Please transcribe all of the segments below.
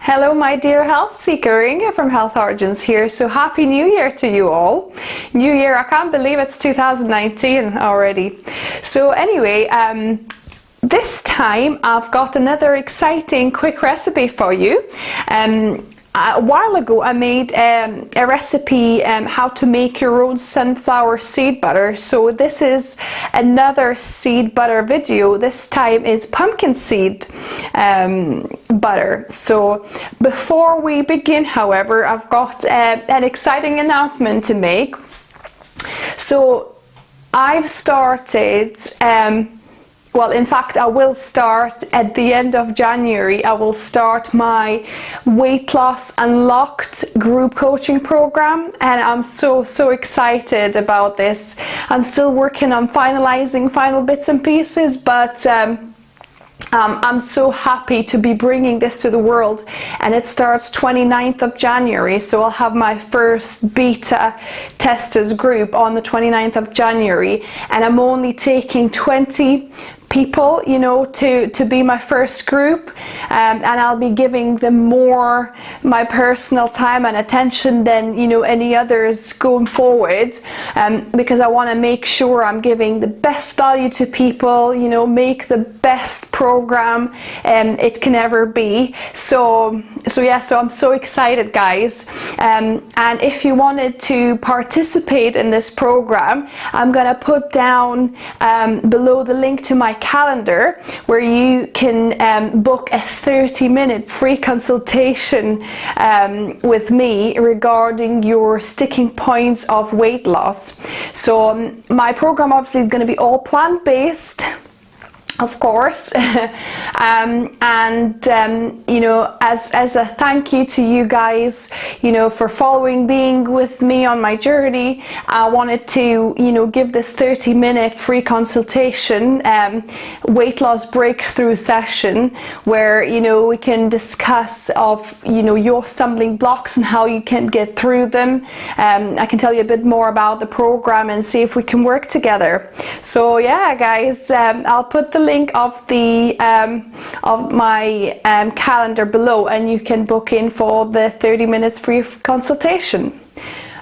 Hello my dear health seeker, Inga from Health Origins here. So happy new year to you all. New year, I can't believe it's 2019 already. So anyway, this time I've got another exciting quick recipe for you. A while ago I made a recipe how to make your own sunflower seed butter. So this is another seed butter video. This time is pumpkin seed butter. So before we begin, however, I've got an exciting announcement to make. So I've started well, in fact, I will start at the end of January. I will start my Weight Loss Unlocked group coaching program, and I'm so excited about this. I'm still working on finalizing final bits and pieces, but I'm so happy to be bringing this to the world, and it starts 29th of January, so I'll have my first beta testers group on the 29th of January, and I'm only taking 20 people, you know, to be my first group, and I'll be giving them more my personal time and attention than, you know, any others going forward, because I want to make sure I'm giving the best value to people, you know, make the best program it can ever be. So I'm so excited, guys, and if you wanted to participate in this program, I'm gonna put down below the link to my calendar where you can book a 30-minute free consultation with me regarding your sticking points of weight loss. So my program obviously is going to be all plant-based, of course, you know, as a thank you to you guys, you know, for being with me on my journey, I wanted to, you know, give this 30-minute free consultation, weight loss breakthrough session, where, you know, we can discuss you know, your stumbling blocks and how you can get through them. I can tell you a bit more about the program and see if we can work together. So yeah, guys, I'll put the link of my calendar below, and you can book in for the 30 minutes free consultation.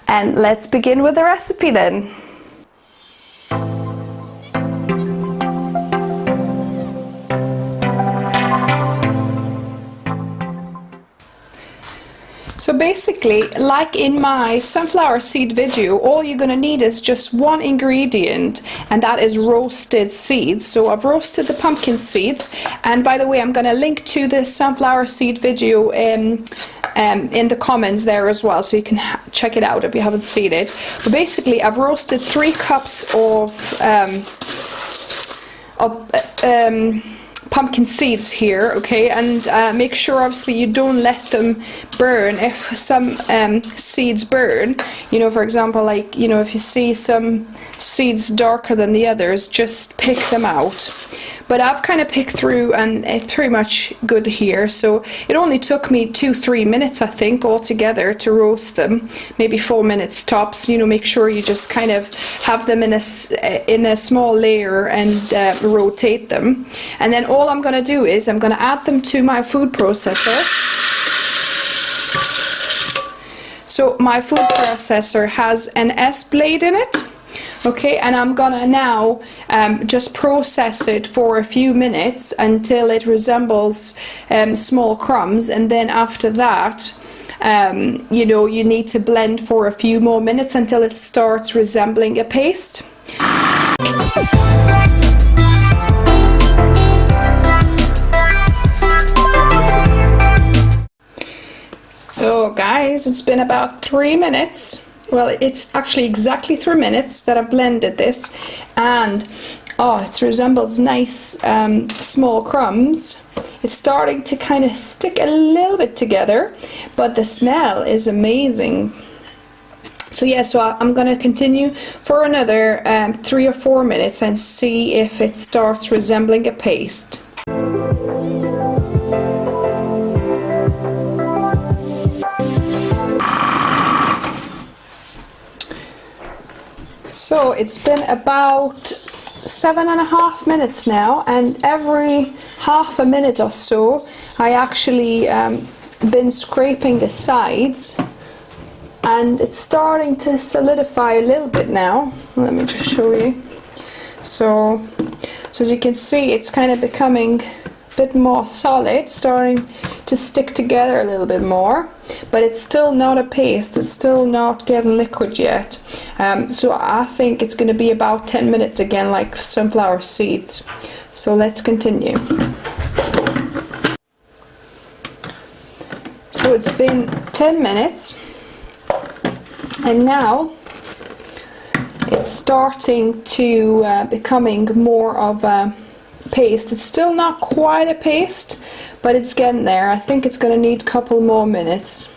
And let's begin with the recipe then. So basically, like in my sunflower seed video, all you're going to need is just one ingredient, and that is roasted seeds. So I've roasted the pumpkin seeds, and by the way, I'm going to link to the sunflower seed video in the comments there as well, so you can check it out if you haven't seen it. But basically, I've roasted 3 cups of pumpkin seeds here, okay, and make sure obviously you don't let them burn. If some seeds burn, you know, for example, like, you know, if you see some seeds darker than the others, just pick them out. But I've kind of picked through, and it's pretty much good here. So it only took me 2-3 minutes, I think, altogether to roast them, maybe 4 minutes tops. You know, make sure you just kind of have them in a small layer and rotate them. And then all I'm going to do is I'm going to add them to my food processor. So my food processor has an S blade in it. Okay, and I'm gonna now just process it for a few minutes until it resembles small crumbs, and then after that, you know, you need to blend for a few more minutes until it starts resembling a paste. So guys, it's been about 3 minutes. Well, it's actually exactly 3 minutes that I've blended this, and oh, it resembles nice small crumbs. It's starting to kind of stick a little bit together, but the smell is amazing. So yeah, so I'm going to continue for another 3 or 4 minutes and see if it starts resembling a paste. So it's been about 7.5 minutes now, and every half a minute or so I actually been scraping the sides, and it's starting to solidify a little bit now. Let me just show you. So as you can see, it's kind of becoming a bit more solid, starting to stick together a little bit more, but it's still not a paste, it's still not getting liquid yet. So I think it's going to be about 10 minutes again, like sunflower seeds. So let's continue. So it's been 10 minutes, and now it's starting to becoming more of a paste. It's still not quite a paste, but it's getting there. I think it's going to need a couple more minutes.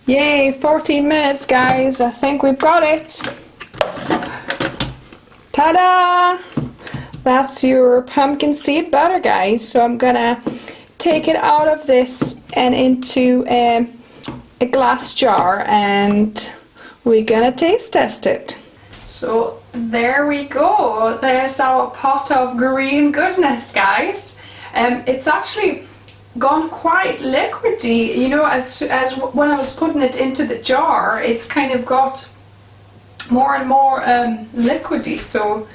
Yay, 14 minutes, guys. I think we've got it. Ta-da! That's your pumpkin seed butter, guys. So I'm gonna take it out of this and into a glass jar, and we're gonna taste test it. So there we go. There's our pot of green goodness, guys. It's actually gone quite liquidy, you know, as when I was putting it into the jar, it's kind of got more and more liquidy, so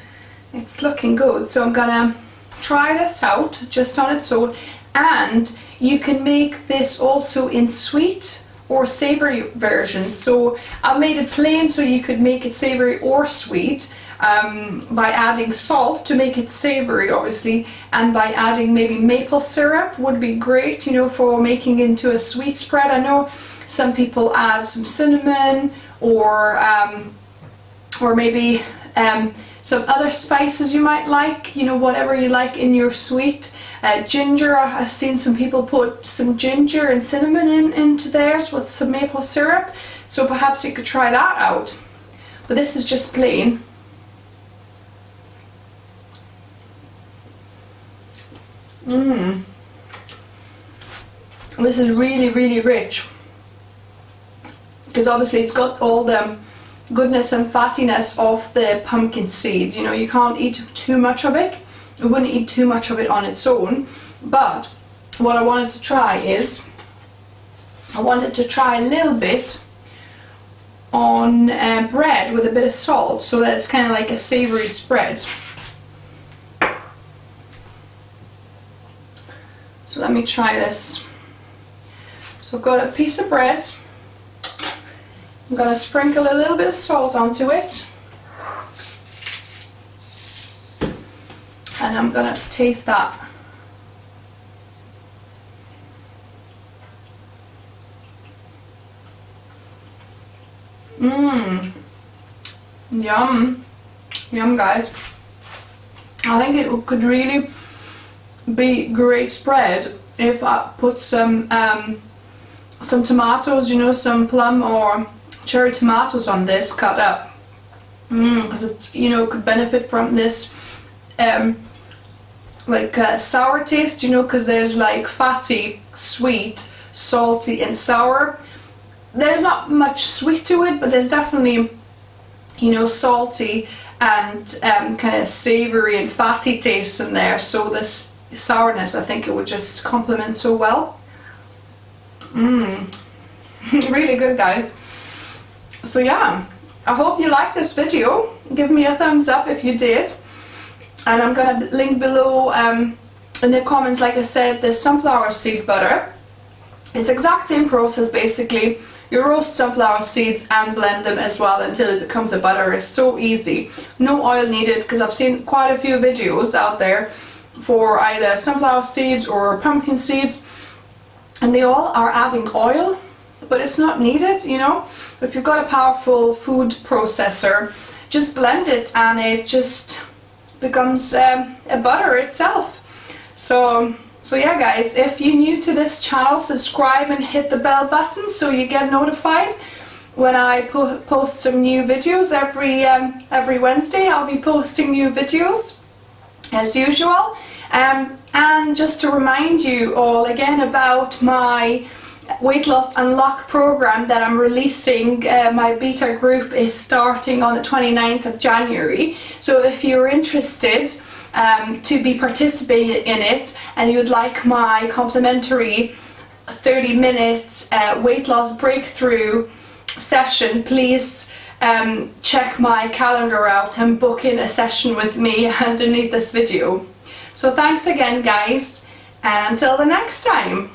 it's looking good. So I'm gonna try this out just on its own, and you can make this also in sweet or savory versions. So I made it plain so you could make it savory or sweet, by adding salt to make it savory, obviously, and by adding maybe maple syrup would be great, you know, for making into a sweet spread. I know some people add some cinnamon or maybe some other spices you might like, you know, whatever you like in your sweet. Ginger, I've seen some people put some ginger and cinnamon into theirs with some maple syrup, so perhaps you could try that out. But this is just plain. This is really, really rich, because obviously it's got all the goodness and fattiness of the pumpkin seed. You know, you can't eat too much of it. You wouldn't eat too much of it on its own, but what I wanted to try is, I wanted to try a little bit on bread with a bit of salt, so that it's kind of like a savoury spread. So let me try this. So I've got a piece of bread. I'm going to sprinkle a little bit of salt onto it. And I'm going to taste that. Yum. Yum, guys. I think it could really be great spread if I put some tomatoes, you know, some plum or cherry tomatoes on this cut up, because it, you know, could benefit from this sour taste, you know, because there's like fatty, sweet, salty and sour. There's not much sweet to it, but there's definitely, you know, salty and kind of savoury and fatty taste in there, so this sourness, I think it would just complement so well. Really good, guys. So yeah, I hope you liked this video. Give me a thumbs up if you did, and I'm gonna link below in the comments, like I said, the sunflower seed butter. It's the exact same process basically. You roast sunflower seeds and blend them as well until it becomes a butter. It's so easy. No oil needed, because I've seen quite a few videos out there for either sunflower seeds or pumpkin seeds, and they all are adding oil, but it's not needed, you know. If you've got a powerful food processor, just blend it and it just becomes a butter itself. So yeah, guys, if you're new to this channel, subscribe and hit the bell button so you get notified when I post some new videos every Wednesday. I'll be posting new videos as usual. And just to remind you all again about my Weight Loss Unlock program that I'm releasing. My beta group is starting on the 29th of January. So if you're interested to be participating in it and you'd like my complimentary 30-minute weight loss breakthrough session, please check my calendar out and book in a session with me underneath this video. So thanks again, guys, and until the next time.